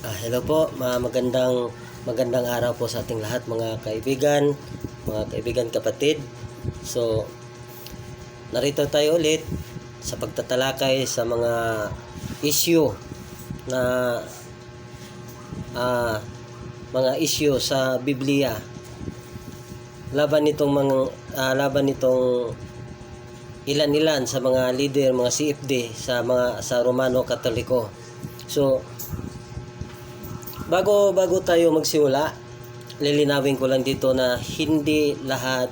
Hello po, magandang araw po sa ating lahat mga kaibigan kapatid. So, narito tayo ulit sa pagtatalakay sa mga issue na issue sa Biblia. Laban nitong ilan-ilan sa mga leader, mga CFD sa Romano Katoliko. So, Bago tayo magsimula, lilinawin ko lang dito na hindi lahat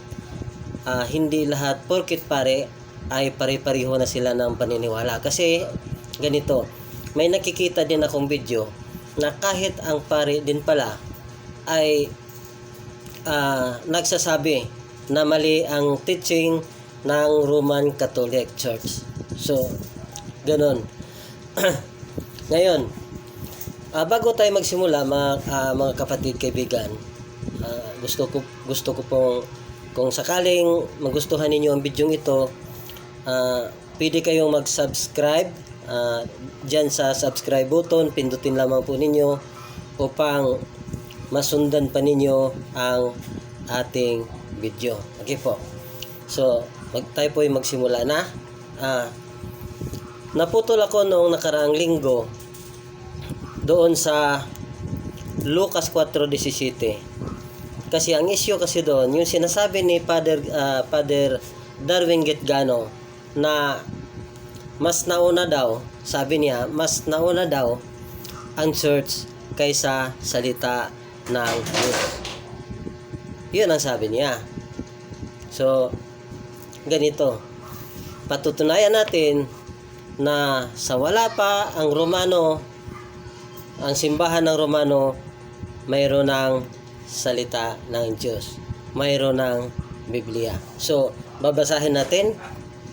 porket pare ay pare-pareho na sila ng paniniwala. Kasi ganito, may nakikita din akong video na kahit ang pare din pala ay nagsasabi na mali ang teaching ng Roman Catholic Church. So, ganun. Ngayon, bago tayo magsimula mga kapatid, kaibigan, gusto ko pong, kung sakaling magustuhan ninyo ang video ito, pwede kayong mag-subscribe dyan sa subscribe button, pindutin lamang po ninyo upang masundan pa ninyo ang ating video. Okay po. So, tayo po ay magsimula na. Naputol ako noong nakaraang linggo doon sa Lucas 4:17. Kasi ang issue kasi doon, yung sinasabi ni Father Darwin Getgano na mas nauna daw, sabi niya, mas nauna daw ang church kaysa salita ng Diyos. Yun ang sabi niya. So, ganito. Patutunayan natin na sa wala pa ang simbahan ng Romano, mayroon ng salita ng Diyos. Mayroon ng Biblia. So, babasahin natin.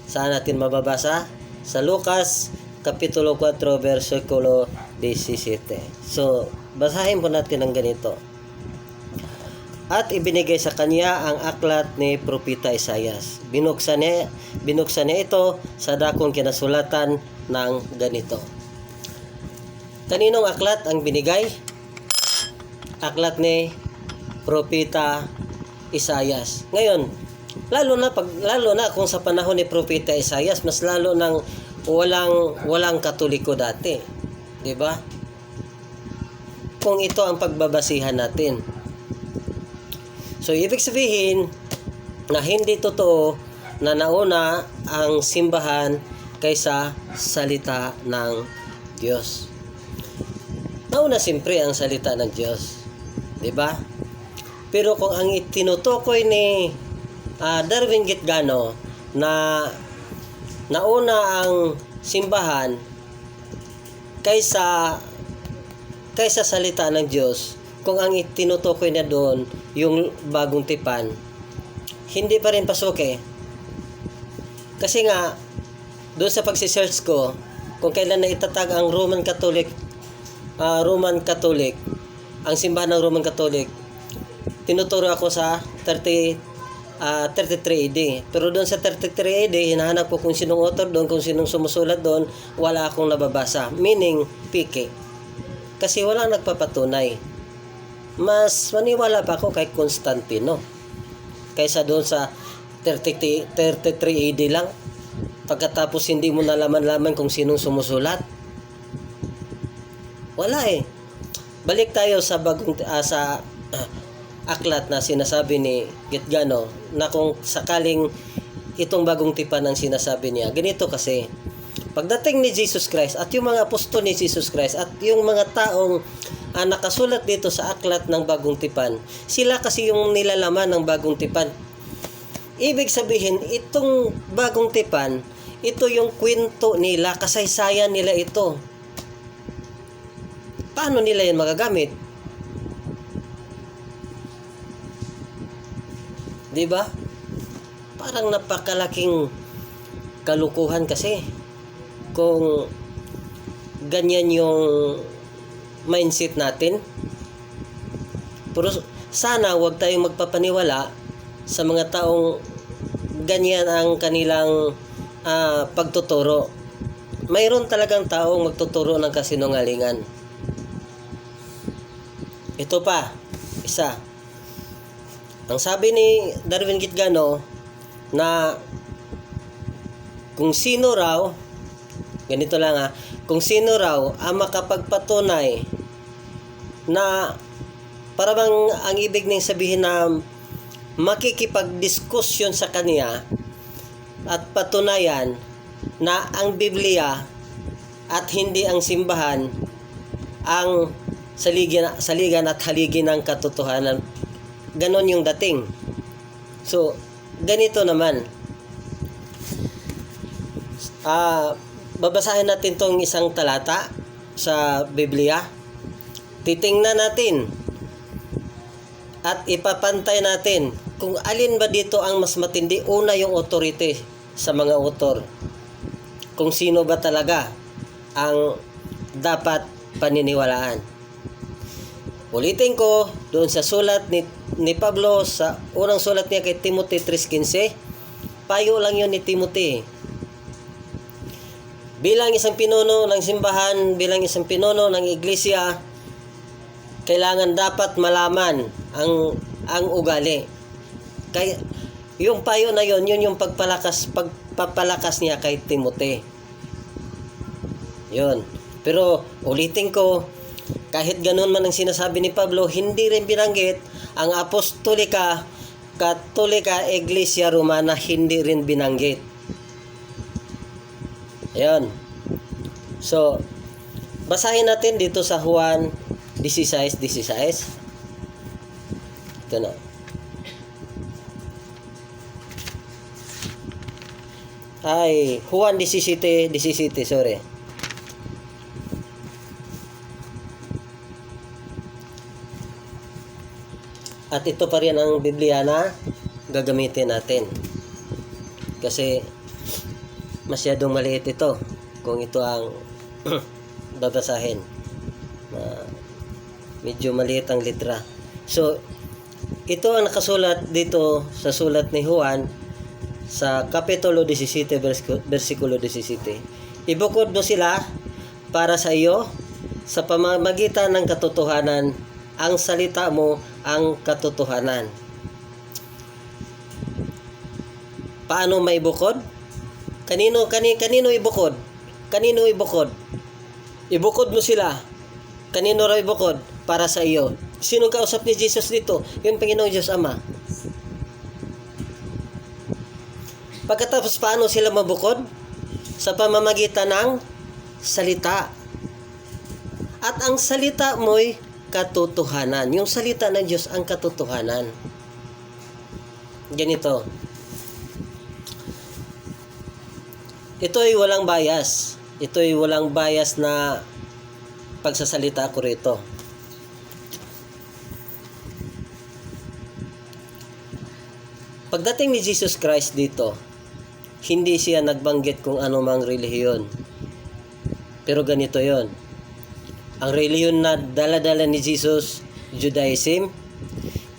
Saan natin mababasa? Sa Lucas, Kapitulo 4, versikulo 17. So, basahin po natin ang ganito. At ibinigay sa kanya ang aklat ni Propeta Isaias. Binuksan niya ito sa dakong kinasulatan ng ganito. Kaninong aklat ang binigay? Aklat ni Propeta Isaias. Ngayon, lalo na kung sa panahon ni Propeta Isaias, mas lalo nang walang Katoliko dati. 'Di ba? Kung ito ang pagbabasihan natin. So, ibig sabihin na hindi totoo na nauna ang simbahan kaysa salita ng Diyos. Nauna siyempre ang salita ng Diyos. 'Di ba? Pero kung ang itinutukoy ni Darwin Getgano na nauna ang simbahan kaysa salita ng Diyos, kung ang itinutukoy niya doon yung bagong tipan, hindi pa rin pasok eh. Kasi nga doon sa pagsi-search ko kung kailan na itatag ang Roman Catholic, ang simbahan ng Roman Catholic, tinuturo ako sa 33 AD. Pero doon sa 33 AD, hinahanap ko kung sinong author doon, kung sinong sumusulat doon, wala akong nababasa. Meaning, piki. Kasi wala nagpapatunay. Mas maniwala pa ako kay Constantino kaysa doon sa 33 AD lang. Pagkatapos hindi mo nalaman kung sinong sumusulat. Wala eh. Balik tayo sa aklat na sinasabi ni Getgano na kung sakaling itong bagong tipan ang sinasabi niya. Ganito kasi, pagdating ni Jesus Christ at yung mga apostol ni Jesus Christ at yung mga taong nakasulat dito sa aklat ng bagong tipan, sila kasi yung nilalaman ng bagong tipan. Ibig sabihin, itong bagong tipan, ito yung kwento nila, kasaysayan nila ito. Paano nila yan magagamit? Diba? Parang napakalaking kalukuhan kasi kung ganyan yung mindset natin. Pero sana huwag tayong magpapaniwala sa mga taong ganyan ang kanilang pagtuturo. Mayroon talagang taong magtuturo ng kasinungalingan. Ito pa, isa. Ang sabi ni Darwin Gitgano na kung sino raw, ganito lang kung sino raw ang makapagpatunay na parang ang ibig niyang sabihin na makikipagdiskusyon sa kanya at patunayan na ang Biblia at hindi ang simbahan ang saligan at haligi ng katotohanan. Ganon yung dating. So, ganito naman. Babasahin natin tong isang talata sa Biblia. Titingnan natin at ipapantay natin kung alin ba dito ang mas matindi. Una, yung authority sa mga author. Kung sino ba talaga ang dapat paniniwalaan. Ulitin ko, doon sa sulat ni Pablo, sa unang sulat niya kay Timothy 3:15, payo lang yun ni Timothy. Bilang isang pinuno ng simbahan, bilang isang pinuno ng iglesia, kailangan dapat malaman ang ugali. Kaya yung payo na yun yung pagpapalakas niya kay Timothy. Yun. Pero ulitin ko, kahit ganun man ang sinasabi ni Pablo, hindi rin binanggit ang Apostolika Katolika Iglesia Romana, hindi rin binanggit. Ayan. So, basahin natin dito sa Juan 16:16. Ito na. Juan 17:17, sorry. At ito pa rin ang Biblia na gagamitin natin. Kasi masyadong maliit ito kung ito ang babasahin. Medyo maliit ang litra. So, ito ang nakasulat dito sa sulat ni Juan sa Kapitulo 17, versikulo 17. Ibukod mo sila para sa iyo sa pamamagitan ng katotohanan. Ang salita mo ang katotohanan. Paano may bukod? Kanino ibukod? Kanino ibukod? Ibukod mo sila. Kanino raw ibukod? Para sa iyo. Sinong kausap ni Jesus dito? Yung Panginoong Diyos Ama. Pagkatapos, paano sila mabukod? Sa pamamagitan ng salita. At ang salita mo'y katotohanan. Yung salita ng Diyos ang katotohanan. Ganito. Ito ay walang bias. Ito ay walang bias na pagsasalita ko rito. Pagdating ni Jesus Christ dito, hindi siya nagbanggit kung anumang relihiyon. Pero ganito yon. Ang relihiyon na dala-dala ni Jesus, Judaism.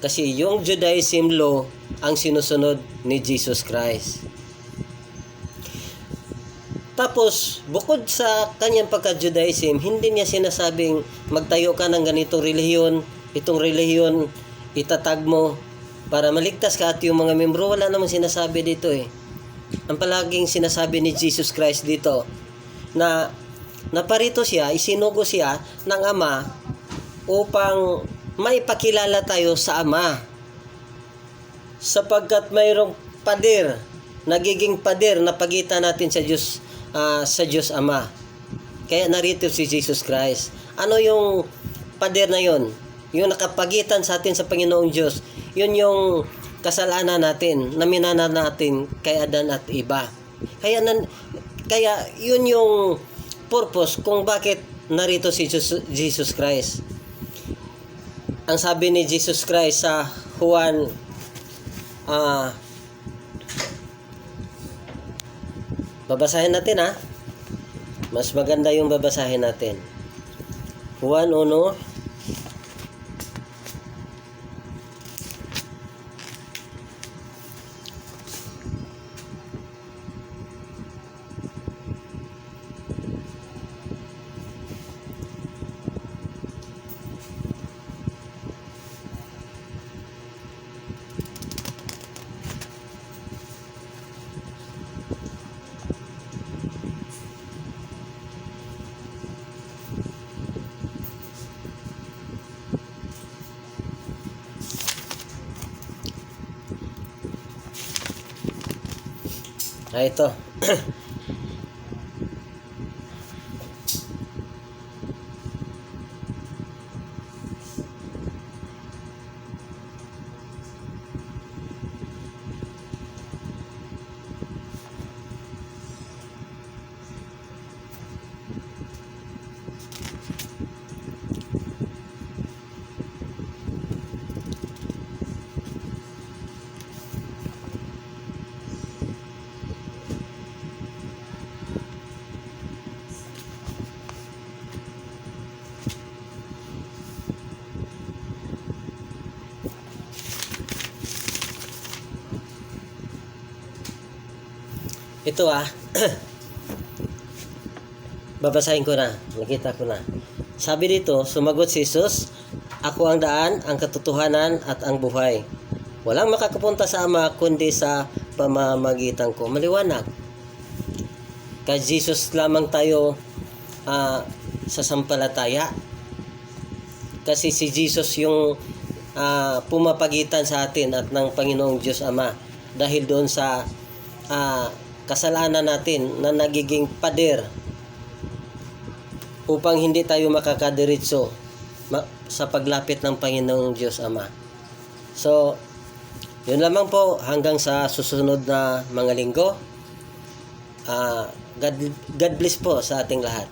Kasi yung Judaism law ang sinusunod ni Jesus Christ. Tapos, bukod sa kanyang pagka-Judaism, hindi niya sinasabing magtayo ka ng ganitong relihiyon, itong relihiyon itatag mo para maligtas ka at yung mga membro. Wala namang sinasabi dito eh. Ang palaging sinasabi ni Jesus Christ dito na naparito siya, isinugo siya ng Ama upang maipakilala tayo sa Ama. Sapagkat mayroong pader, nagiging pader na pagitan natin sa Diyos Ama. Kaya narito si Jesus Christ. Ano yung pader na yon? Yung nakapagitan sa atin sa Panginoong Diyos. Yun yung kasalanan natin, na minana natin kay Adan at Eva. Kaya yun yung purpose kung bakit narito si Jesus Christ. Ang sabi ni Jesus Christ sa Juan babasahin natin mas maganda yung babasahin natin. Juan 1. Ito. Ito babasahin ko na. Nakita ko na. Sabi dito, sumagot si Jesus, "Ako ang daan, ang katotohanan at ang buhay. Walang makakapunta sa Ama kundi sa pamamagitan ko." Maliwanag. Kay Jesus lamang tayo sasampalataya. Kasi si Jesus yung pumapagitan sa atin at ng Panginoong Diyos Ama. Dahil doon sa kasalanan natin na nagiging pader upang hindi tayo makakadiretso sa paglapit ng Panginoong Diyos Ama. So, yun lamang po hanggang sa susunod na mga linggo. God bless po sa ating lahat.